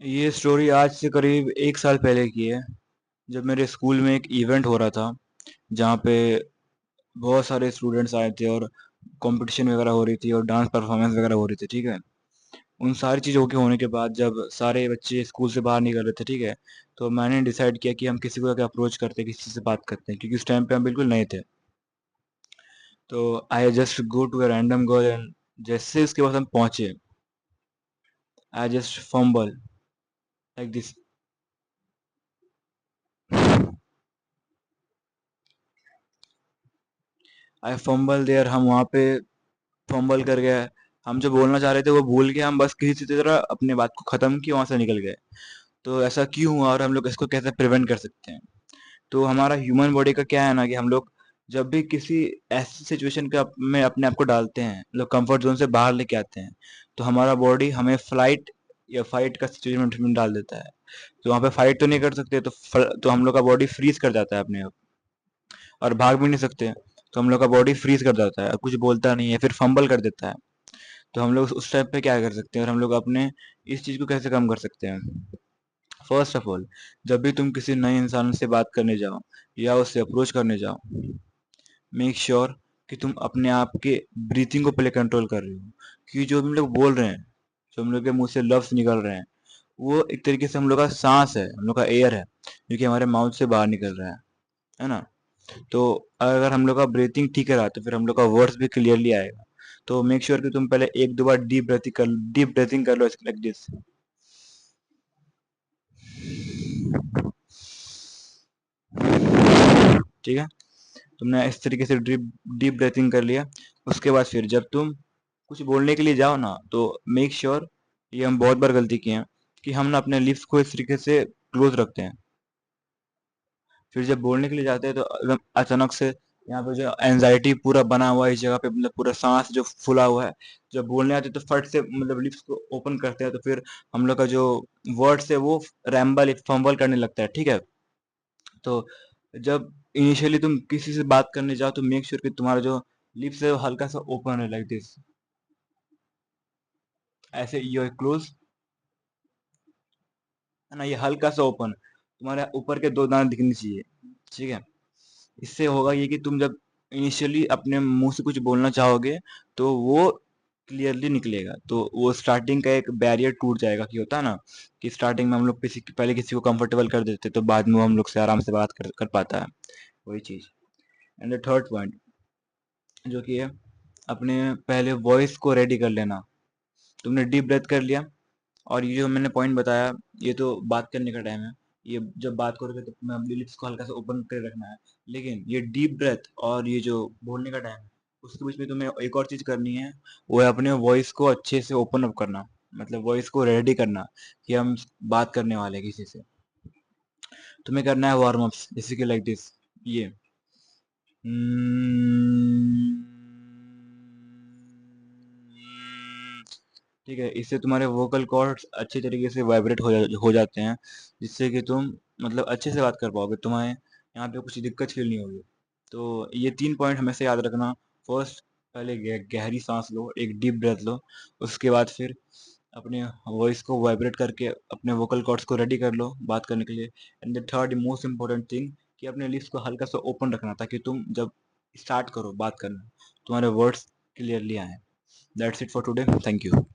ये स्टोरी आज से करीब 1 साल पहले की है। जब मेरे स्कूल में एक इवेंट हो रहा था, जहाँ पे बहुत सारे स्टूडेंट्स आए थे और कंपटीशन वगैरह हो रही थी और डांस परफॉर्मेंस वगैरह हो रही थी, ठीक है। उन सारी चीज़ों के होने के बाद जब सारे बच्चे स्कूल से बाहर निकल रहे थे, ठीक है, तो मैंने डिसाइड किया कि हम किसी को जाके अप्रोच करते हैं, किसी से बात करते हैं, क्योंकि उस टाइम पे हम बिल्कुल नए थे। तो I just go to a random girl and जैसे उसके पास हम पहुंचे, I just fumble like this. I fumble there, हम वहाँ पे फंबल कर गए। हम जो बोलना चाह रहे थे वो भूल के हम बस किसी तरह अपने बात को ख़त्म किया, वहाँ से निकल गए। तो ऐसा क्यों हुआ और हम लोग इसको कैसे प्रिवेंट कर सकते हैं? तो हमारा ह्यूमन बॉडी का क्या है ना कि हम लोग जब भी किसी ऐसी सिचुएशन का में अपने आप को डालते हैं, मतलब कंफर्ट जोन से बाहर लेके आते हैं, तो हमारा बॉडी हमें फ्लाइट या फाइट का सिचुएशन में डाल देता है। तो वहाँ पे फाइट तो नहीं कर सकते, तो हम लोग का बॉडी फ्रीज कर जाता है अपने आप, और भाग भी नहीं सकते। तो हम लोग का बॉडी फ्रीज कर जाता है और कुछ बोलता नहीं है, फिर फंबल कर देता है। तो हम लोग उस टाइम पे क्या कर सकते हैं और हम लोग अपने इस चीज़ को कैसे कम कर सकते हैं? फर्स्ट ऑफ ऑल, जब भी तुम किसी नए इंसान से बात करने जाओ या उससे अप्रोच करने जाओ, मेक श्योर कि तुम अपने आप के ब्रीथिंग को पहले कंट्रोल कर रहे हो। क्योंकि जो हम लोग बोल रहे हैं, जो हम लोग के मुंह से लफ्ज निकल रहे हैं, वो एक तरीके से हम लोग का सांस है, हम लोग का एयर है, जो कि हमारे माउथ से बाहर निकल रहा है ना। तो अगर हम लोग का ब्रीथिंग ठीक रहा तो फिर हम लोग का वर्ड्स भी क्लियरली आएगा। तो मेक श्योर कि तुम पहले 1-2 बार डीप ब्रीथिंग कर लो, लाइक दिस। ठीक है, तुमने इस तरीके से डीप डीप ब्रीथिंग कर लिया। उसके बाद फिर जब तुम कुछ बोलने के लिए जाओ ना, तो मेक श्योर, ये हम बहुत बार गलती किए हैं, कि हम ना अपने लिप्स को इस तरीके से क्लोज रखते हैं। फिर जब बोलने के लिए जाते हैं तो एकदम अचानक से यहाँ पे जो एंजाइटी पूरा बना हुआ है इस जगह पे, मतलब पूरा सांस जो फूला हुआ है, जब बोलने आते हैं तो फट से मतलब लिप्स को ओपन करते हैं, तो फिर हम लोग का जो वर्ड्स है वो रैम्बल फंबल करने लगता है, ठीक है। तो जब इनिशियली तुम किसी से बात करने जाओ तो मेक श्योर कि तुम्हारा जो लिप्स है वो हल्का सा ओपन है, लाइक दिस। ऐसे ईयर क्लोज है ना, ये हल्का सा ओपन, तुम्हारे ऊपर के 2 दांत दिखने चाहिए, ठीक है। इससे होगा ये कि तुम जब इनिशियली अपने मुंह से कुछ बोलना चाहोगे तो वो क्लियरली निकलेगा, तो वो स्टार्टिंग का एक बैरियर टूट जाएगा, कि होता है ना कि स्टार्टिंग में हम लोग पहले किसी को कंफर्टेबल कर देते तो बाद में वो हम लोग से आराम से बात कर पाता है, वही चीज। एंड द थर्ड पॉइंट जो कि है, अपने पहले वॉइस को रेडी कर लेना। तुमने डीप ब्रेथ कर लिया, और ये जो मैंने पॉइंट बताया, ये तो बात करने का टाइम है। ये जब बात करोगे तो तुम्हें अपनी लिप्स को हल्का सा ओपन कर रखना है। लेकिन ये डीप ब्रेथ और ये जो बोलने का टाइम है, उसके बीच में तुम्हें एक और चीज करनी है, वो है अपने वॉइस को अच्छे से ओपन अप करना, मतलब वॉइस को रेडी करना, कि हम बात करने वाले हैं किसी से। तुम्हें करना है वार्म अप्स, जैसे कि लाइक दिस, ये ठीक है। इससे तुम्हारे वोकल कॉर्ड्स अच्छे तरीके से वाइब्रेट हो जाते हैं, जिससे कि तुम मतलब अच्छे से बात कर पाओगे, तुम्हें यहाँ पे कुछ दिक्कत फील नहीं होगी। तो ये 3 पॉइंट हमेशा याद रखना। फर्स्ट, पहले गहरी सांस लो, एक डीप ब्रेथ लो। उसके बाद फिर अपने वॉइस को वाइब्रेट करके अपने वोकल कॉर्ड्स को रेडी कर लो बात करने के लिए। And the third most important thing, कि अपने लिप्स को हल्का सा ओपन रखना, ताकि तुम जब स्टार्ट करो बात करना, तुम्हारे वर्ड्स क्लियरली आए। That's it for today, thank you.